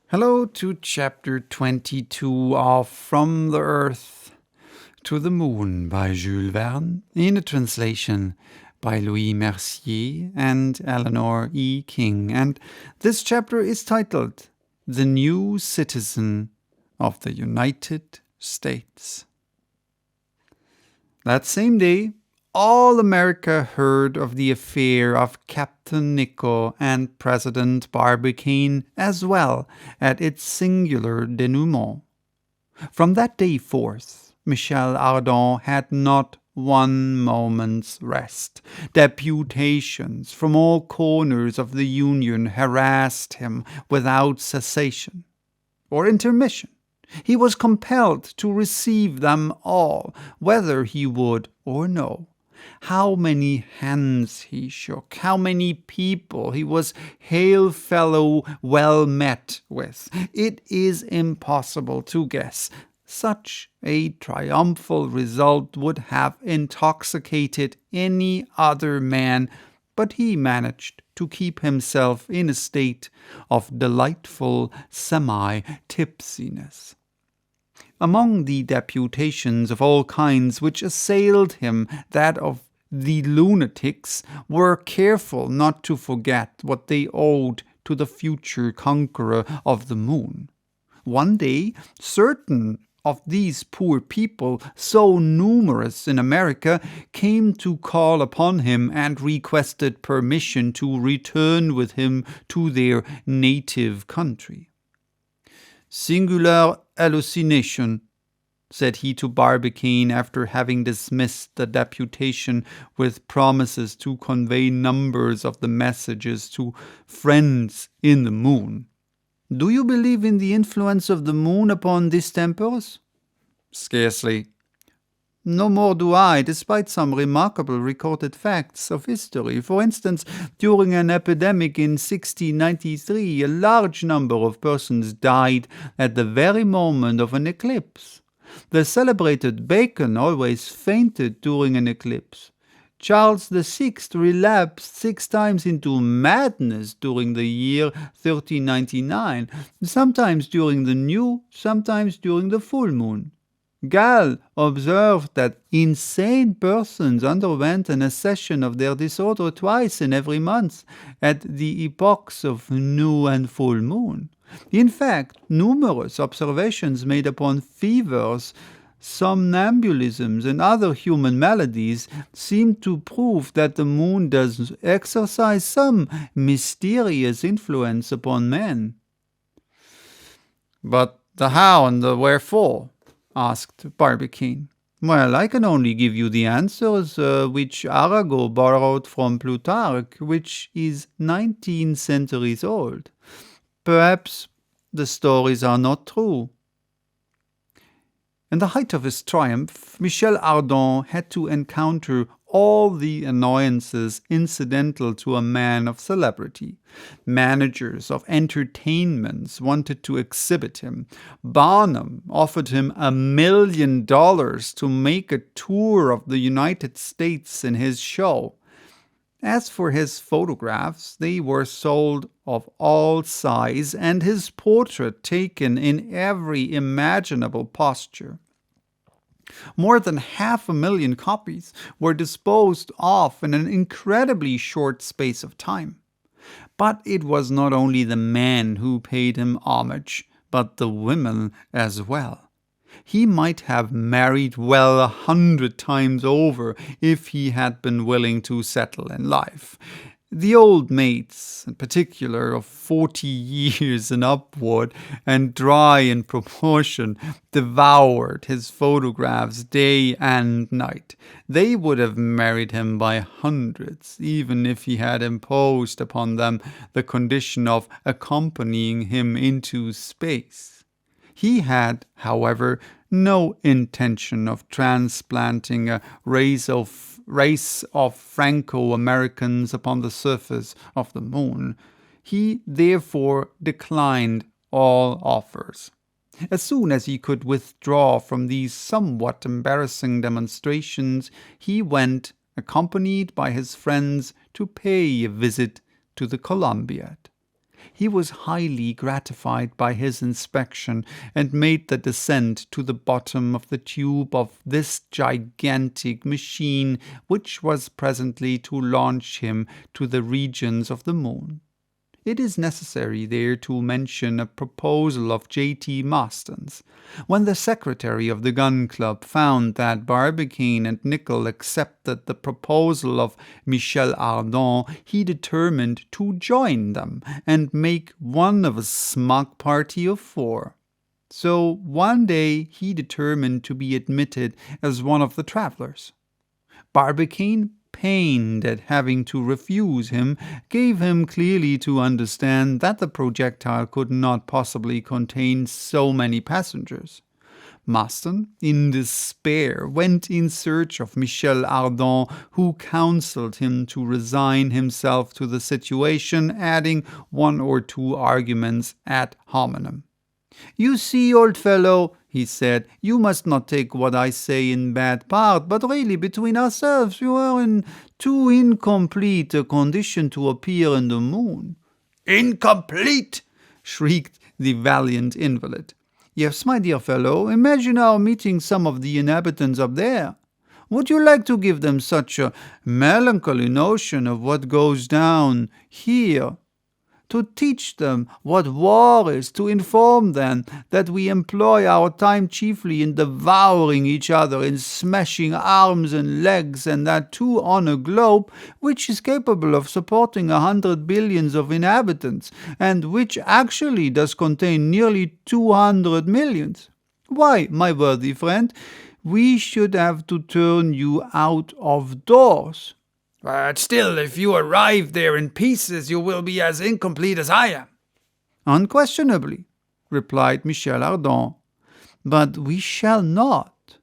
Hello to chapter 22 of From the Earth to the Moon by Jule Verne, in a translation by Louis Mercier and Eleanor E. King. And this chapter is titled The New Citizen of the United States. That same day, all America heard of the affair of Captain Nico and President Barbican, as well as its singular denouement. From that day forth, Michel Aldon had not one moment's rest. Deputations from all corners of the Union harassed him without cessation or intermission. He was compelled to receive them all, whether he would or no. How many hands he shook, how many people he was hail fellow well met with. It is impossible to guess. Such a triumphal result would have intoxicated any other man, but he managed to keep himself in a state of delightful semi-tipsiness. Among the deputations of all kinds which assailed him, that of the lunatics were careful not to forget what they owed to the future conqueror of the moon. One day, certain of these poor people, so numerous in America, came to call upon him and requested permission to return with him to their native country. "Singular hallucination," said he to Barbican after having dismissed the deputation with promises to convey numbers of the messages to friends in the moon. "Do you believe in the influence of the moon upon distempers?" "Scarcely." "No more do I, despite some remarkable recorded facts of history. For instance, during an epidemic in 1693, a large number of persons died at the very moment of an eclipse. The celebrated Bacon always fainted during an eclipse. Charles VI relapsed 6 times into madness during the year 1399, sometimes during the new, sometimes during the full moon. Gall observed that insane persons underwent an accession of their disorder twice in every month, at the epochs of new and full moon. In fact, numerous observations made upon fevers, somnambulisms, and other human maladies seem to prove that the moon does exercise some mysterious influence upon men." "But the how and the wherefore?" asked Barbican. "Well, I can only give you the answers which Arago borrowed from Plutarch, which is 19 centuries old. Perhaps the stories are not true." In the height of his triumph, Michel Aldon had to encounter all the annoyances incidental to a man of celebrity. Managers of entertainments wanted to exhibit him. Barnum offered him $1 million to make a tour of the United States in his show. As for his photographs, they were sold of all size, and his portrait taken in every imaginable posture. More than 500,000 copies were disposed of in an incredibly short space of time. But it was not only the men who paid him homage, but the women as well. He might have married well 100 times over if he had been willing to settle in life. The old maids, in particular, of 40 years and upward, and dry in proportion, devoured his photographs day and night. They would have married him by hundreds, even if he had imposed upon them the condition of accompanying him into space. He had, however, no intention of transplanting a race of Franco-Americans upon the surface of the moon. He therefore declined all offers. As soon as he could withdraw from these somewhat embarrassing demonstrations, he went, accompanied by his friends, to pay a visit to the Columbiad. he was highly gratified by his inspection and made the descent to the bottom of the tube of this gigantic machine, which was presently to launch him to the regions of the moon. It is necessary there to mention a proposal of J.T. Marston's. When the secretary of the gun club found that Barbican and Nicholl accepted the proposal of Michel Aldon, he determined to join them and make one of a smug party of 4. So one day he determined to be admitted as one of the travelers. Barbican, pained at having to refuse him, gave him clearly to understand that the projectile could not possibly contain so many passengers. Maston, in despair, went in search of Michel Aldon, who counseled him to resign himself to the situation, adding 1 or 2 arguments ad hominem. "You see, old fellow," he said, "you must not take what I say in bad part, but really, between ourselves, you are in too incomplete a condition to appear in the moon." "Incomplete!" shrieked the valiant invalid. "Yes, my dear fellow, imagine our meeting some of the inhabitants up there. Would you like to give them such a melancholy notion of what goes down here? To teach them what war is, to inform them that we employ our time chiefly in devouring each other, in smashing arms and legs, and that too on a globe which is capable of supporting 100 billions of inhabitants, and which actually does contain nearly 200 millions. Why, my worthy friend, we should have to turn you out of doors." "But still, if you arrive there in pieces, you will be as incomplete as I am." "Unquestionably," replied Michel Aldon, "but we shall not."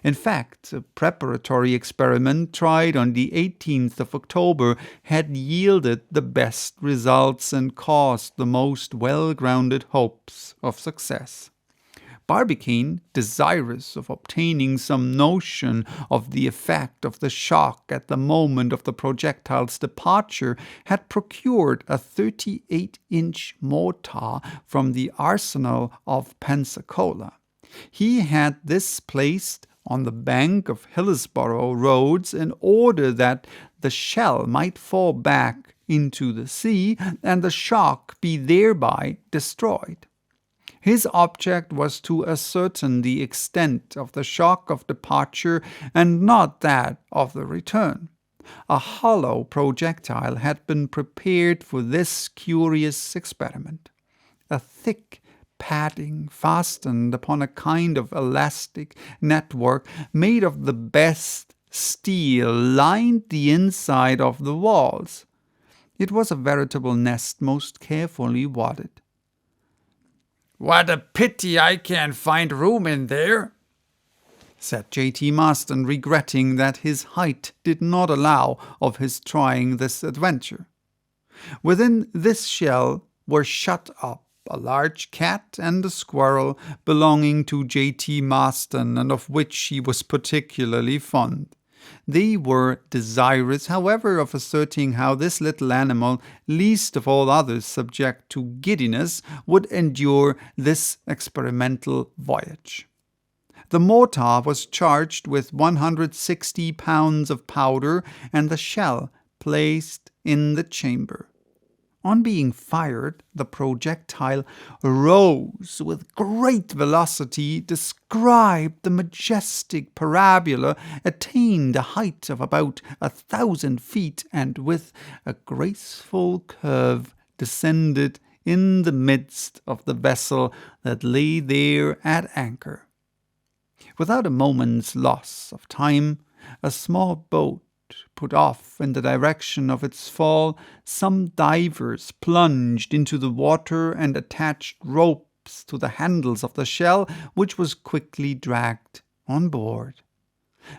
In fact, a preparatory experiment tried on the 18th of October had yielded the best results and caused the most well-grounded hopes of success. Barbican, desirous of obtaining some notion of the effect of the shock at the moment of the projectile's departure, had procured a 38-inch mortar from the arsenal of Pensacola. He had this placed on the bank of Hillsborough roads in order that the shell might fall back into the sea and the shock be thereby destroyed. His object was to ascertain the extent of the shock of departure and not that of the return. A hollow projectile had been prepared for this curious experiment. A thick padding fastened upon a kind of elastic network made of the best steel lined the inside of the walls. It was a veritable nest most carefully wadded. "What a pity I can't find room in there," said J.T. Marston, regretting that his height did not allow of his trying this adventure. Within this shell were shut up a large cat and a squirrel belonging to J.T. Marston, and of which he was particularly fond. They were desirous, however, of ascertaining how this little animal, least of all others subject to giddiness, would endure this experimental voyage. The mortar was charged with 160 pounds of powder, and the shell placed in the chamber. On being fired, the projectile rose with great velocity, described the majestic parabola, attained a height of about 1,000 feet, and with a graceful curve descended in the midst of the vessel that lay there at anchor. Without a moment's loss of time, a small boat put off in the direction of its fall. Some divers plunged into the water and attached ropes to the handles of the shell, which was quickly dragged on board.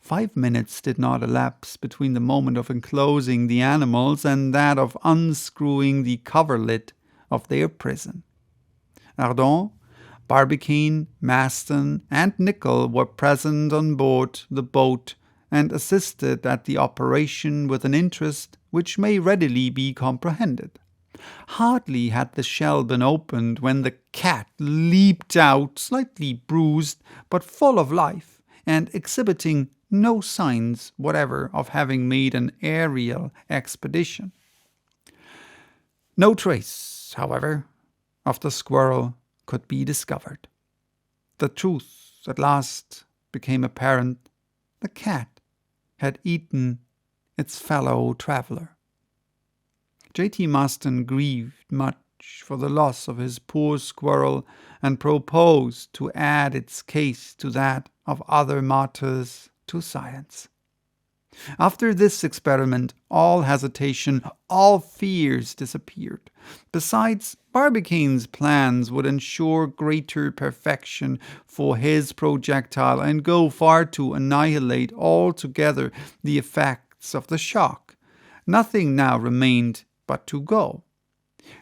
5 minutes did not elapse between the moment of enclosing the animals and that of unscrewing the coverlid of their prison. Aldon, Barbican, Maston, and Nicholl were present on board the boat and assisted at the operation with an interest which may readily be comprehended. Hardly had the shell been opened when the cat leaped out, slightly bruised, but full of life, and exhibiting no signs whatever of having made an aerial expedition. No trace, however, of the squirrel could be discovered. The truth at last became apparent. The cat had eaten its fellow traveler. J.T. Marston grieved much for the loss of his poor squirrel and proposed to add its case to that of other martyrs to science. After this experiment, all hesitation, all fears disappeared. Besides, Barbican's plans would ensure greater perfection for his projectile and go far to annihilate altogether the effects of the shock. Nothing now remained but to go.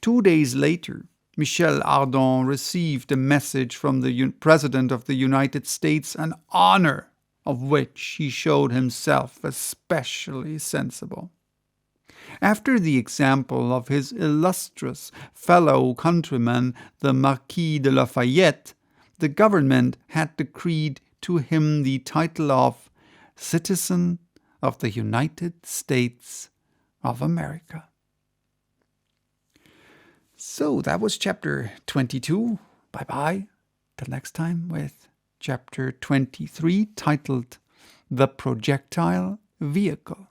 2 days later, Michel Aldon received a message from the President of the United States, an honor of which he showed himself especially sensible. After the example of his illustrious fellow countryman, the Marquis de Lafayette, the government had decreed to him the title of Citizen of the United States of America. So that was chapter 22. Bye-bye. Till next time with chapter 23, titled The Projectile Vehicle.